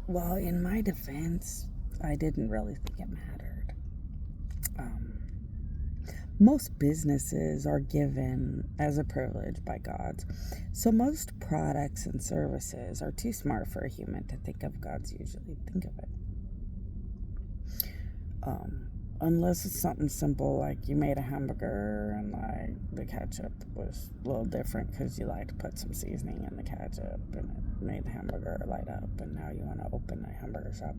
Well, in my defense, I didn't really think it mattered. Most businesses are given as a privilege by God. So most products and services are too smart for a human to think of God's usually think of it. Unless it's something simple like you made a hamburger and like the ketchup was a little different because you like to put some seasoning in the ketchup and it made the hamburger light up and now you want to open a hamburger shop.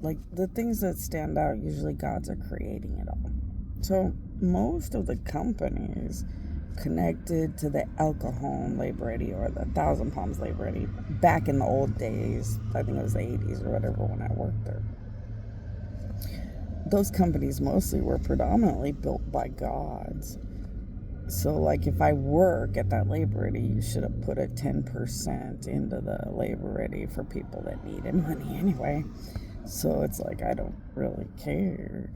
Like the things that stand out, usually gods are creating it all. So most of the companies connected to the El Cajon Library or the 1,000 Palms Library back in the old days, I think it was the 80s or whatever when I worked there. Those companies mostly were predominantly built by gods. So, like, if I work at that library, you should have put a 10% into the library for people that needed money anyway. So it's like, I don't really care.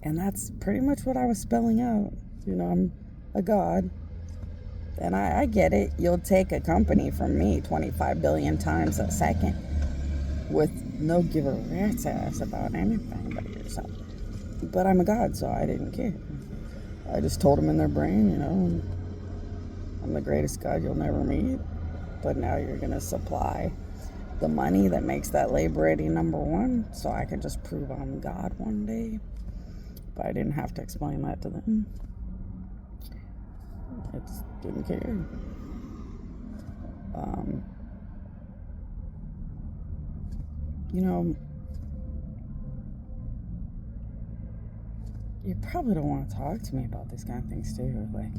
And that's pretty much what I was spelling out. I'm a god. And I get it. You'll take a company from me 25 billion times a second with no give a rat's ass about anything but yourself. But I'm a god, so I didn't care. I just told them in their brain, I'm the greatest god you'll never meet, but now you're going to supply the money that makes that library number one, so I can just prove I'm God one day. But I didn't have to explain that to them. I just didn't care. You probably don't want to talk to me about these kind of things too. Like,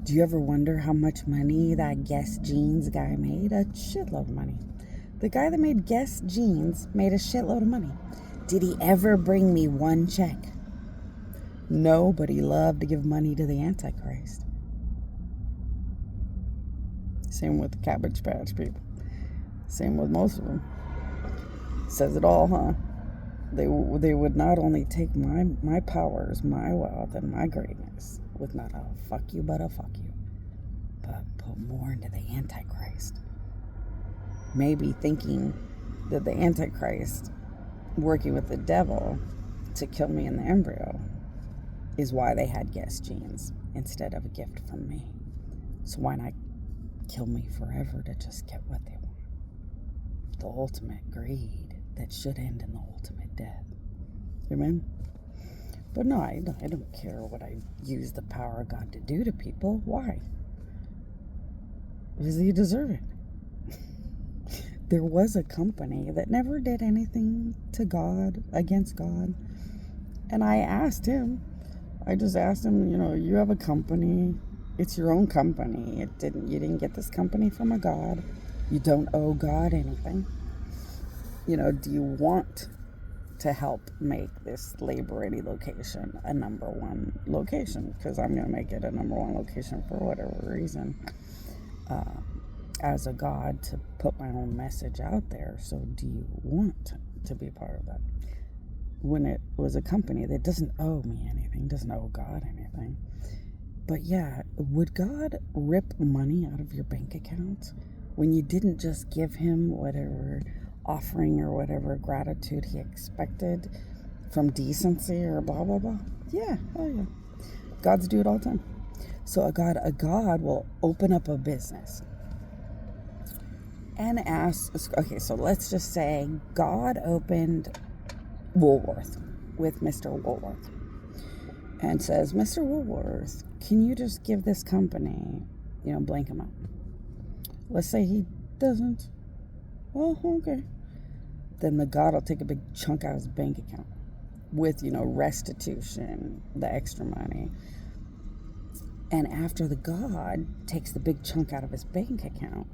do you ever wonder how much money that Guess Jeans guy made? A shitload of money. The guy that made Guess Jeans made a shitload of money. Did he ever bring me one check? No, but he loved to give money to the Antichrist. Same with the Cabbage Patch people. Same with most of them. Says it all, huh? They would not only take my powers, my wealth, and my greatness with not a fuck you but a fuck you, but put more into the Antichrist. Maybe thinking that the Antichrist working with the devil to kill me in the embryo is why they had Guess Jeans instead of a gift from me. So why not kill me forever to just get what they want? The ultimate greed that should end in the ultimate death. Amen? But no, I don't care what I use the power of God to do to people. Why? Because you deserve it. There was a company that never did anything to God, against God. And I just asked him, you have a company. It's your own company. You didn't get this company from a God. You don't owe God anything. Do you want to help make this library location a number one location? Because I'm going to make it a number one location for whatever reason. As a God, to put my own message out there. So do you want to be a part of that? When it was a company that doesn't owe me anything, doesn't owe God anything. But yeah, would God rip money out of your bank account when you didn't just give him whatever offering or whatever gratitude he expected from decency or blah, blah, blah? Yeah, oh yeah. Gods do it all the time. So a God will open up a business and ask, okay, so let's just say God opened Woolworth with Mr. Woolworth and says, Mr. Woolworth, can you just give this company, blank amount? Let's say he doesn't. Well, okay. Then the God will take a big chunk out of his bank account with, restitution, the extra money. And after the God takes the big chunk out of his bank account,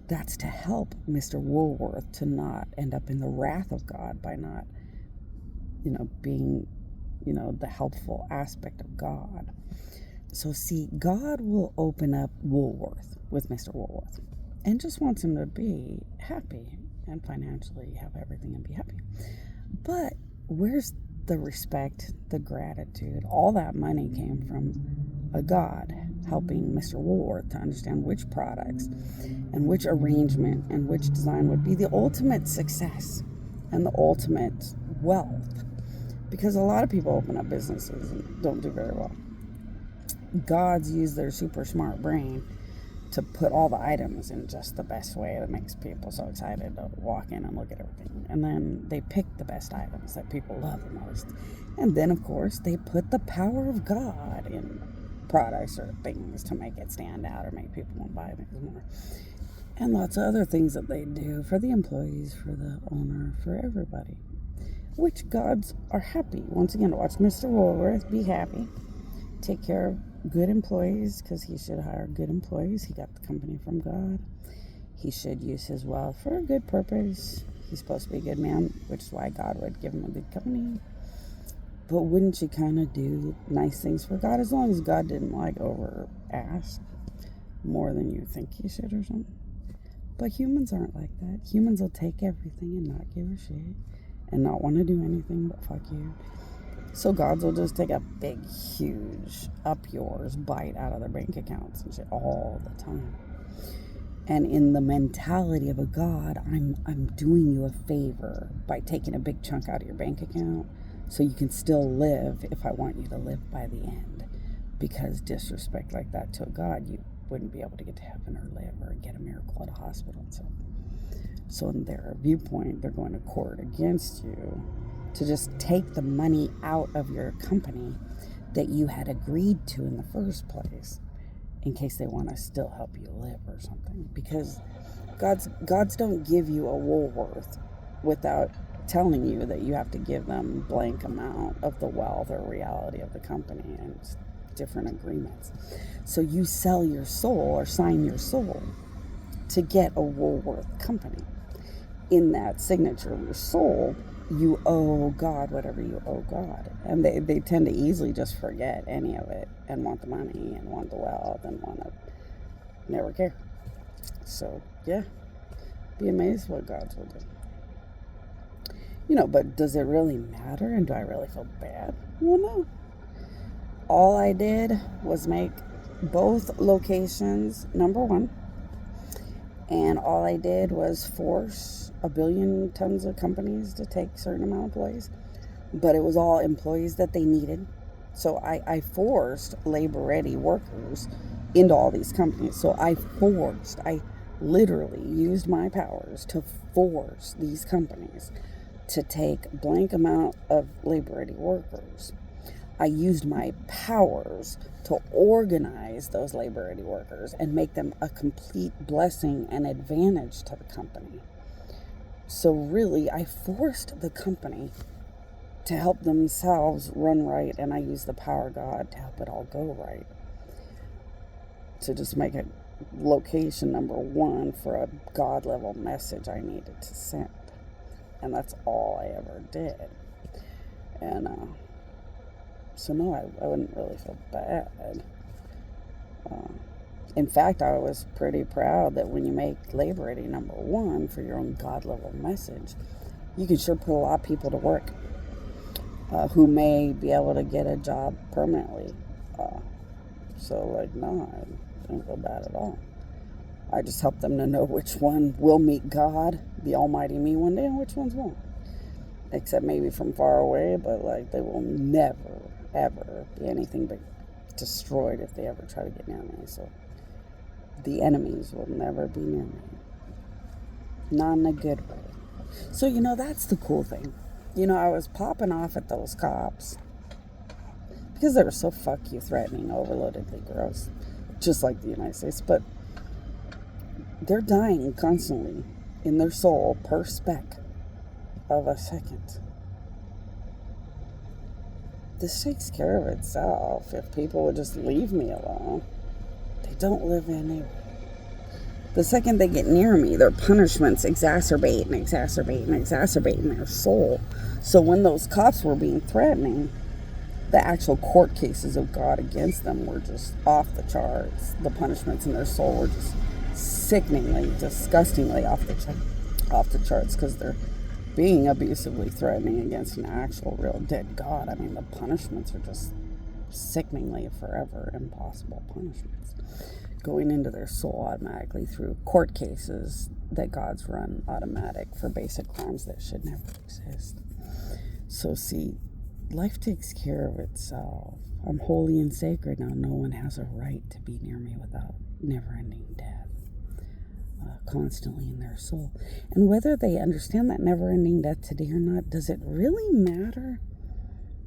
that's to help Mr. Woolworth to not end up in the wrath of God by not, being, the helpful aspect of God. So see, God will open up Woolworth with Mr. Woolworth and just wants him to be happy and financially have everything and be happy. But where's the respect, the gratitude? All that money came from a God helping Mr. Woolworth to understand which products and which arrangement and which design would be the ultimate success and the ultimate wealth. Because a lot of people open up businesses and don't do very well. God's used their super smart brain to put all the items in just the best way that makes people so excited to walk in and look at everything. And then they pick the best items that people love the most. And then, of course, they put the power of God in products or things to make it stand out or make people want to buy things more. And lots of other things that they do for the employees, for the owner, for everybody. Which gods are happy. Once again, to watch Mr. Woolworth be happy. Take care of good employees, because he should hire good employees. He got the company from God. He should use his wealth for a good purpose. He's supposed to be a good man, which is why God would give him a good company. But wouldn't you kind of do nice things for God, as long as God didn't over ask more than you think you should or something? But humans aren't like that. Humans will take everything and not give a shit and not want to do anything but fuck you. So gods will just take a big, huge, up yours bite out of their bank accounts and shit all the time. And in the mentality of a god, I'm doing you a favor by taking a big chunk out of your bank account so you can still live if I want you to live by the end. Because disrespect like that to a god, you wouldn't be able to get to heaven or live or get a miracle at a hospital. So in their viewpoint, they're going to court against you to just take the money out of your company that you had agreed to in the first place, in case they want to still help you live or something. Because gods don't give you a Woolworth without telling you that you have to give them blank amount of the wealth or reality of the company and different agreements. So you sell your soul or sign your soul to get a Woolworth company. In that signature of your soul, you owe God whatever you owe God. And they tend to easily just forget any of it and want the money and want the wealth and want to never care. So, yeah. Be amazed what gods will do. But does it really matter? And do I really feel bad? Well, no. All I did was make both locations number one. And all I did was force 1 billion tons of companies to take a certain amount of employees. But it was all employees that they needed. So I forced labor-ready workers into all these companies. So I literally used my powers to force these companies to take blank amount of labor-ready workers. I used my powers to organize those labor-ready workers and make them a complete blessing and advantage to the company. So really, I forced the company to help themselves run right, and I used the power of God to help it all go right. To just make it location number one for a God-level message I needed to send. And that's all I ever did. And, so no, I wouldn't really feel bad. In fact, I was pretty proud that when you make labor ready number one for your own God-level message, you can sure put a lot of people to work who may be able to get a job permanently. No, I don't feel bad at all. I just help them to know which one will meet God, the almighty me, one day, and which ones won't. Except maybe from far away, but they will never, ever be anything but destroyed if they ever try to get near me. So the enemies will never be near me. Not in a good way. So, that's the cool thing. I was popping off at those cops because they were so fuck you threatening, overloadedly gross, just like the United States. But they're dying constantly in their soul per speck of a second. This takes care of itself if people would just leave me alone. They don't live anywhere. The second they get near me, their punishments exacerbate in their soul. So when those cops were being threatening, the actual court cases of God against them were just off the charts. The punishments in their soul were just sickeningly, disgustingly off the charts because they're being abusively threatening against an actual real dead God. I mean, the punishments are just sickeningly forever impossible punishments going into their soul automatically through court cases that God's run automatic for basic crimes that should never exist. So see, life takes care of itself. I'm holy and sacred now. No one has a right to be near me without never-ending death. Constantly in their soul. And whether they understand that never-ending death today or not, does it really matter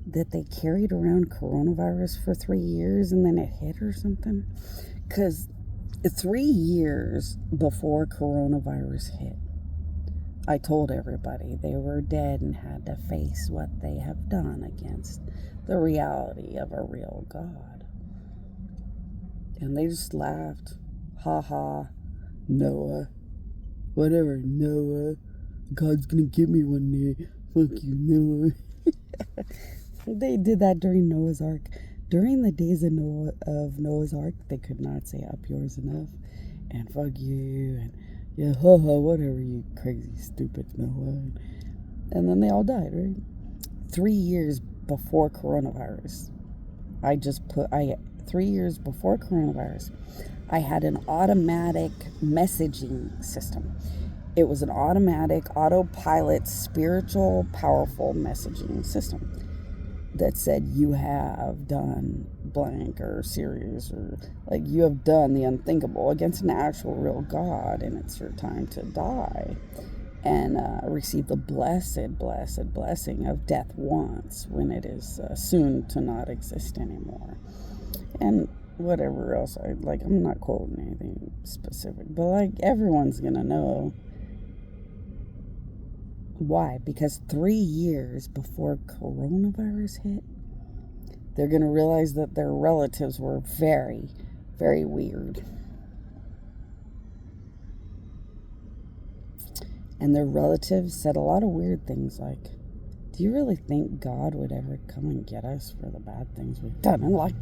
that they carried around coronavirus for 3 years and then it hit or something? Because 3 years before coronavirus hit, I told everybody they were dead and had to face what they have done against the reality of a real God. And they just laughed. Ha ha. Noah. Whatever, Noah. God's gonna get me one day. Fuck you, Noah. They did that during Noah's Ark. During the days of Noah's Ark, they could not say up yours enough. And fuck you. And yeah, haha, whatever, you crazy, stupid Noah. And then they all died, right? 3 years before coronavirus. 3 years before coronavirus, I had an automatic messaging system. It was an automatic, autopilot, spiritual, powerful messaging system that said, you have done blank or serious, or like you have done the unthinkable against an actual real God, and it's your time to die and receive the blessed blessing of death once, when it is soon to not exist anymore. And whatever else, I'm not quoting anything specific, but like everyone's gonna know why. Because 3 years before coronavirus hit, they're gonna realize that their relatives were very, very weird. And their relatives said a lot of weird things like, do you really think God would ever come and get us for the bad things we've done in life?